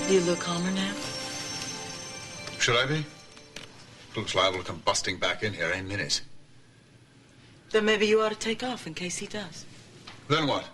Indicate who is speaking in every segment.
Speaker 1: You look calmer now?
Speaker 2: Should I be? Looks liable to come busting back in here any minute.
Speaker 1: Then maybe you ought to take off in case he does.
Speaker 2: Then what?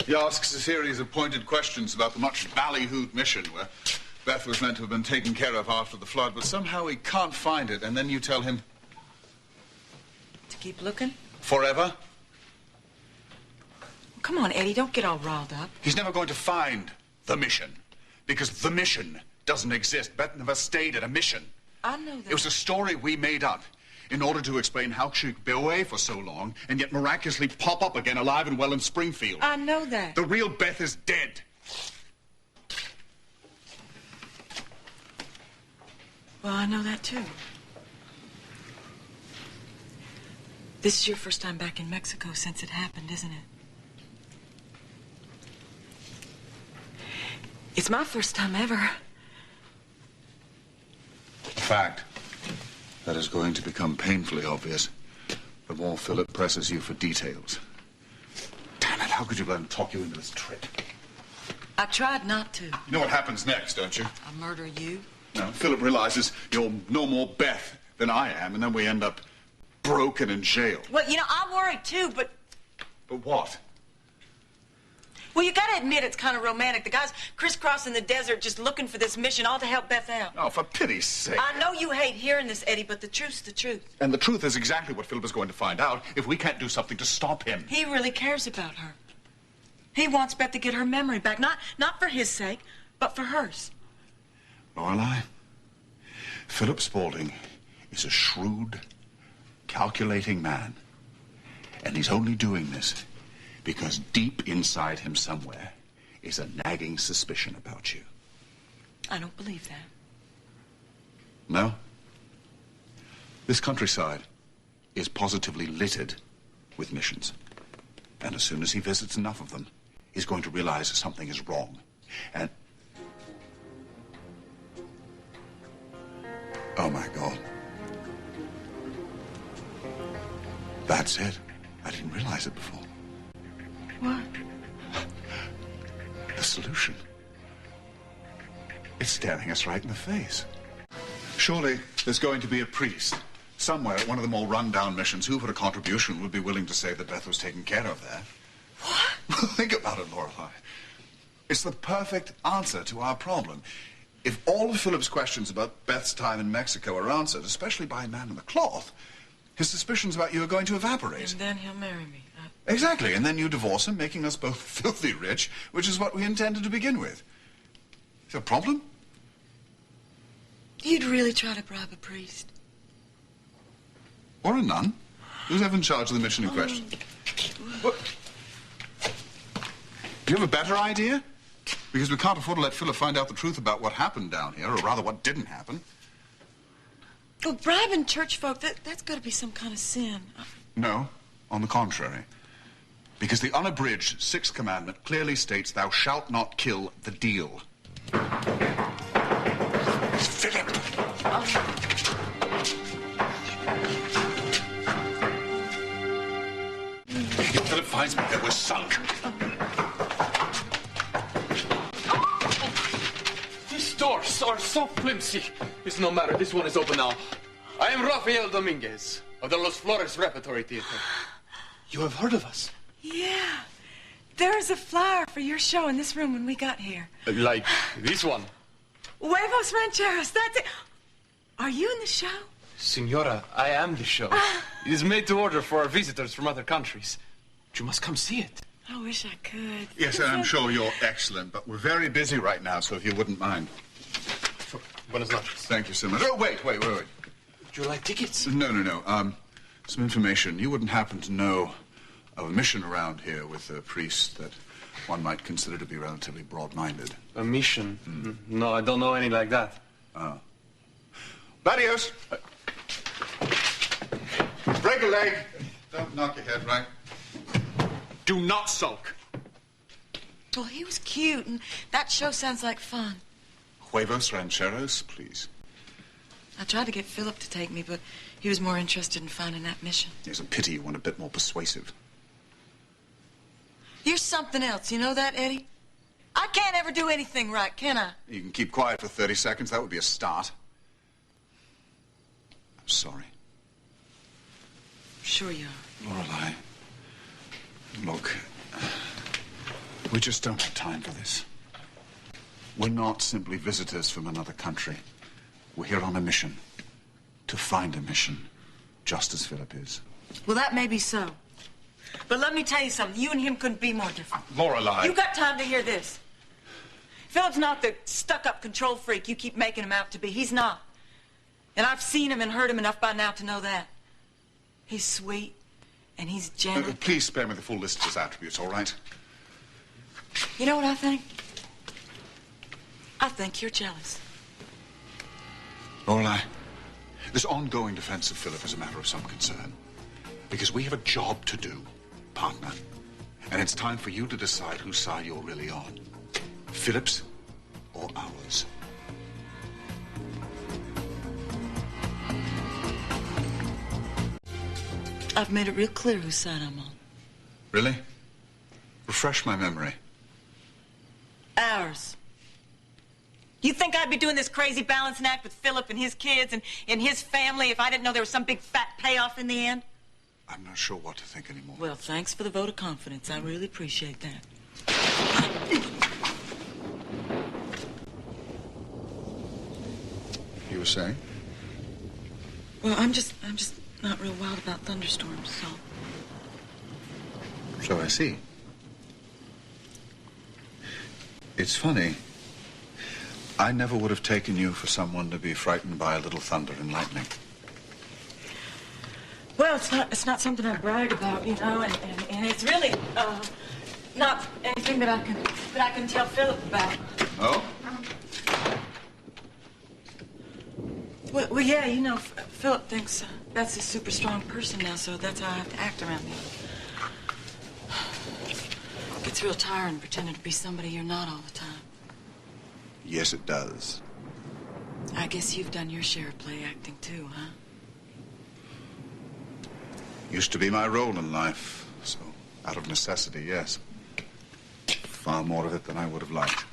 Speaker 2: He asks a series of pointed questions about the much ballyhooed mission where Beth was meant to have been taken care of after the flood, but somehow he can't find it, and then you tell him...
Speaker 1: To keep looking?
Speaker 2: Forever?
Speaker 1: Come on, Eddie, don't get all riled up.
Speaker 2: He's never going to find the mission, because the mission doesn't exist. Beth never stayed at a mission.
Speaker 1: I know that.
Speaker 2: It was a story we made up in order to explain how she could be away for so long and yet miraculously pop up again alive and well in Springfield.
Speaker 1: I know that.
Speaker 2: The real Beth is dead.
Speaker 1: Well, I know that, too. This is your first time back in Mexico since it happened, isn't it? It's my first time ever.
Speaker 2: A fact that is going to become painfully obvious the more Phillip presses you for details. Damn it, how could you let him talk you into this trip?
Speaker 1: I tried not to.
Speaker 2: You know what happens next, don't you?
Speaker 1: I murder you.
Speaker 2: No, Phillip realizes you're no more Beth than I am, and then we end up broken in jail.
Speaker 1: Well, you know, I'm worried too, but...
Speaker 2: But what?
Speaker 1: Well, you gotta admit it's kind of romantic. The guy's crisscrossing the desert just looking for this mission, all to help Beth out.
Speaker 2: Oh, for pity's sake.
Speaker 1: I know you hate hearing this, Eddie, but the truth's the truth.
Speaker 2: And the truth is exactly what Phillip is going to find out if we can't do something to stop him.
Speaker 1: He really cares about her. He wants Beth to get her memory back, not for his sake, but for hers.
Speaker 2: Lorelei, Phillip Spaulding is a shrewd, calculating man. And he's only doing this because deep inside him somewhere is a nagging suspicion about you.
Speaker 1: I don't believe that.
Speaker 2: No? This countryside is positively littered with missions. And as soon as he visits enough of them, he's going to realize something is wrong. And... Oh, my God. That's it. I didn't realize it before.
Speaker 1: What?
Speaker 2: The solution. It's staring us right in the face. Surely there's going to be a priest somewhere at one of the more run-down missions who, for a contribution, would be willing to say that Beth was taken care of there.
Speaker 1: What?
Speaker 2: Think about it, Lorelei. It's the perfect answer to our problem. If all of Phillip's questions about Beth's time in Mexico are answered, especially by a man in the cloth, his suspicions about you are going to evaporate.
Speaker 1: And then he'll marry me.
Speaker 2: Exactly, and then you divorce him, making us both filthy rich, which is what we intended to begin with. Is there a problem?
Speaker 1: You'd really try to bribe a priest?
Speaker 2: Or a nun? Who's ever in charge of the mission in question? What? Do you have a better idea? Because we can't afford to let Phillip find out the truth about what happened down here, or rather what didn't happen.
Speaker 1: Well, bribing church folk, that's got to be some kind of sin.
Speaker 2: No, on the contrary. Because the unabridged Sixth Commandment clearly states, thou shalt not kill the deal. Phillip! If Phillip finds me, that we're sunk.
Speaker 3: These doors are so flimsy. It's no matter. This one is open now. I am Rafael Dominguez of the Los Flores Repertory Theater. You have heard of us?
Speaker 1: Yeah. There was a flyer for your show in this room when we got here.
Speaker 3: Like this one?
Speaker 1: Huevos Rancheros, that's it. Are you in the show?
Speaker 3: Senora, I am the show. It is made to order for our visitors from other countries. You must come see it.
Speaker 1: I wish I could.
Speaker 2: Yes, and I'm sure you're excellent, but we're very busy right now, so if you wouldn't mind.
Speaker 3: Buenas noches.
Speaker 2: Thank you so much. Oh, wait.
Speaker 3: Do you like tickets?
Speaker 2: No. Some information. You wouldn't happen to know of a mission around here with a priest that one might consider to be relatively broad-minded.
Speaker 3: A mission? No, I don't know any like that.
Speaker 2: Oh. Adios! Break a leg. Don't knock your head, right? Do not sulk.
Speaker 1: Well, he was cute, and that show sounds like fun.
Speaker 2: Huevos Rancheros, please.
Speaker 1: I tried to get Phillip to take me, but he was more interested in finding that mission.
Speaker 2: It's a pity you weren't a bit more persuasive.
Speaker 1: You're something else, you know that, Eddie? I'd can't ever do anything right, can I?
Speaker 2: You can keep quiet for 30 seconds. That would be a start. I'm sorry.
Speaker 1: Sure you are.
Speaker 2: Lorelei, look, we just don't have time for this. We're not simply visitors from another country. We're here on a mission. To find a mission, just as Phillip is.
Speaker 1: Well, that may be so. But let me tell you something. You and him couldn't be more different.
Speaker 2: Lorelei.
Speaker 1: You got time to hear this. Phillip's not the stuck-up control freak you keep making him out to be. He's not. And I've seen him and heard him enough by now to know that. He's sweet, and he's gentle.
Speaker 2: Please spare me the full list of his attributes, all right?
Speaker 1: You know what I think? I think you're jealous.
Speaker 2: Lorelei, this ongoing defense of Phillip is a matter of some concern. Because we have a job to do, partner. And it's time for you to decide whose side you're really on. Phillip's or ours.
Speaker 1: I've made it real clear whose side I'm on.
Speaker 2: Really? Refresh my memory.
Speaker 1: Ours. You think I'd be doing this crazy balancing act with Phillip and his kids and his family if I didn't know there was some big fat payoff in the end?
Speaker 2: I'm not sure what to think anymore.
Speaker 1: Well, thanks for the vote of confidence. I really appreciate that.
Speaker 2: You were saying?
Speaker 1: Well, I'm just not real wild about thunderstorms, so.
Speaker 2: So I see. It's funny. I never would have taken you for someone to be frightened by a little thunder and lightning.
Speaker 1: Well, it's not something I brag about, you know, and it's really not anything that I can tell Phillip about.
Speaker 2: Oh?
Speaker 1: Well, yeah, you know, Phillip thinks Beth's a super strong person now, so that's how I have to act around him. It gets real tiring pretending to be somebody you're not all the time.
Speaker 2: Yes, it does.
Speaker 1: I guess you've done your share of play acting too, huh?
Speaker 2: Used to be my role in life, so out of necessity, yes. Far more of it than I would have liked.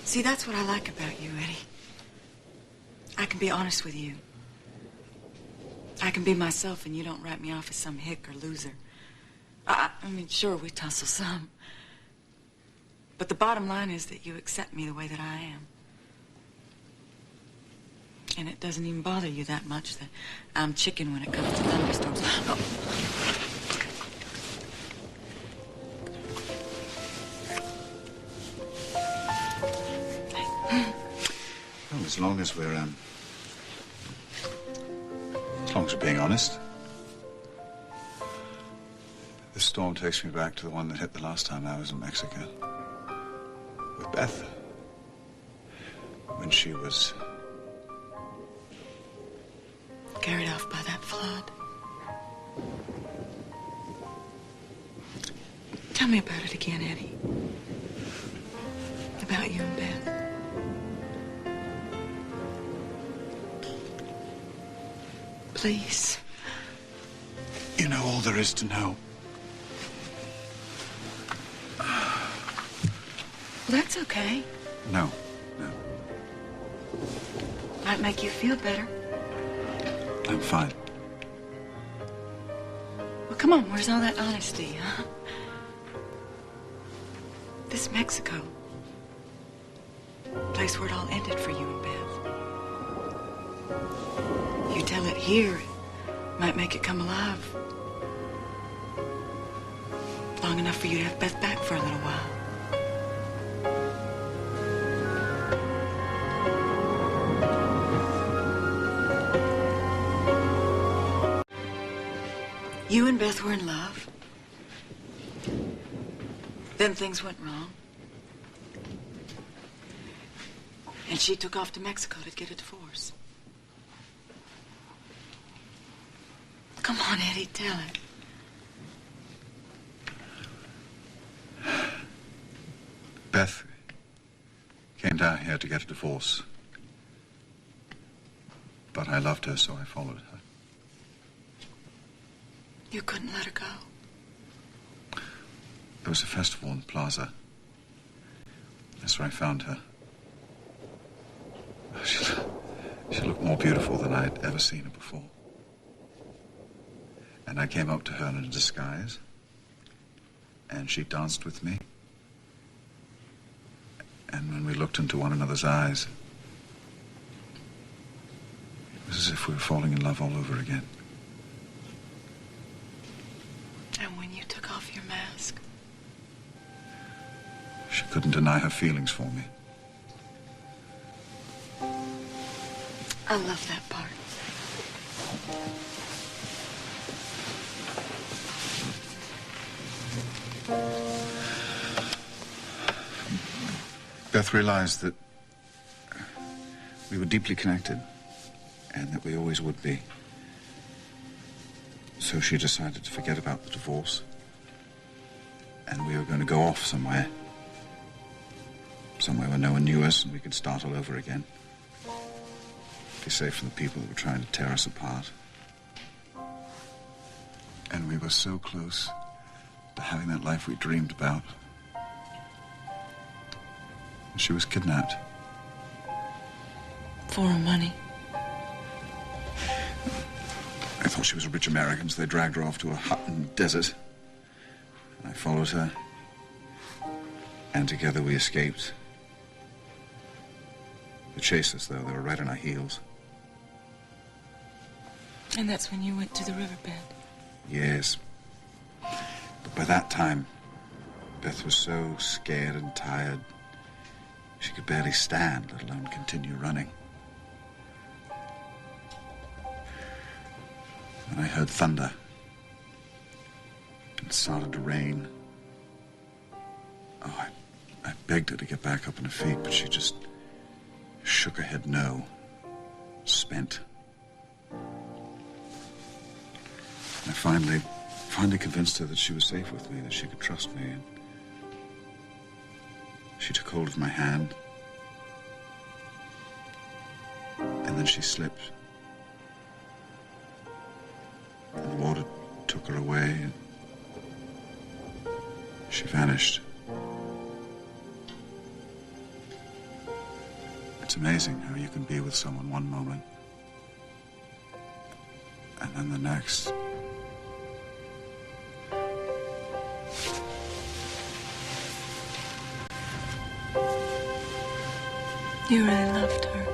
Speaker 1: See, that's what I like about you, Eddie. I can be honest with you. I can be myself and you don't write me off as some hick or loser. I mean, sure, we tussle some. But the bottom line is that you accept me the way that I am. And it doesn't even bother you that much that I'm chicken when it comes to thunderstorms. Oh.
Speaker 2: Well, as long as we're being honest. This storm takes me back to the one that hit the last time I was in Mexico. With Beth. When she was
Speaker 1: carried off by that flood. Tell me about it again, Eddie. About you and Beth. Please.
Speaker 2: You know all there is to know.
Speaker 1: Well, that's okay.
Speaker 2: No.
Speaker 1: Might make you feel better.
Speaker 2: I'm fine.
Speaker 1: Well, come on, where's all that honesty, huh? This Mexico. Place where it all ended for you and Beth. You tell it here, it might make it come alive. Long enough for you to have Beth back for a little while. You and Beth were in love. Then things went wrong. And she took off to Mexico to get a divorce. Come on, Eddie, tell it.
Speaker 2: Beth came down here to get a divorce. But I loved her, so I followed her.
Speaker 1: You couldn't let her go.
Speaker 2: There was a festival in the plaza. That's where I found her. She looked more beautiful than I had ever seen her before. And I came up to her in a disguise, and she danced with me. And when we looked into one another's eyes, it was as if we were falling in love all over again.
Speaker 1: And when you took off your mask?
Speaker 2: She couldn't deny her feelings for me.
Speaker 1: I love that part.
Speaker 2: Beth realized that we were deeply connected and that we always would be. So she decided to forget about the divorce, and we were going to go off somewhere where no one knew us and we could start all over again. Be safe from the people that were trying to tear us apart. And we were so close to having that life we dreamed about. She was kidnapped.
Speaker 1: For her money?
Speaker 2: I thought she was a rich American, so they dragged her off to a hut in the desert. And I followed her. And together we escaped. They chased us, though. They were right on our heels.
Speaker 1: And that's when you went to the riverbed?
Speaker 2: Yes. But by that time, Beth was so scared and tired, she could barely stand, let alone continue running. And I heard thunder. It started to rain. Oh, I begged her to get back up on her feet, but she just shook her head no. Spent. I finally convinced her that she was safe with me, that she could trust me. And she took hold of my hand. And then she slipped. And the water took her away. And she vanished. It's amazing how you can be with someone one moment, and then the next.
Speaker 1: You really loved her.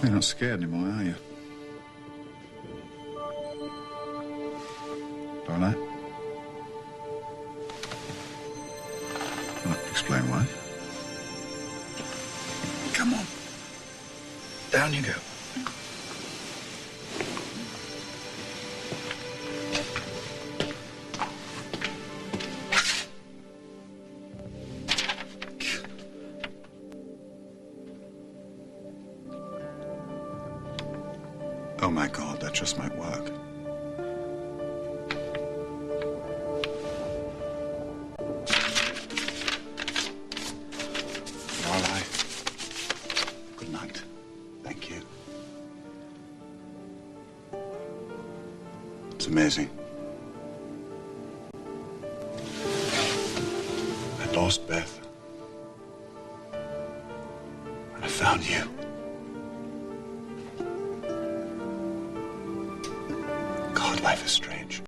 Speaker 2: You're not scared anymore, are you? Lorelei? Well, explain why. Come on. Down you go. Oh my God, that just might work. Lorelei, good night. Thank you. It's amazing. I lost Beth. And I found you. God, life is strange.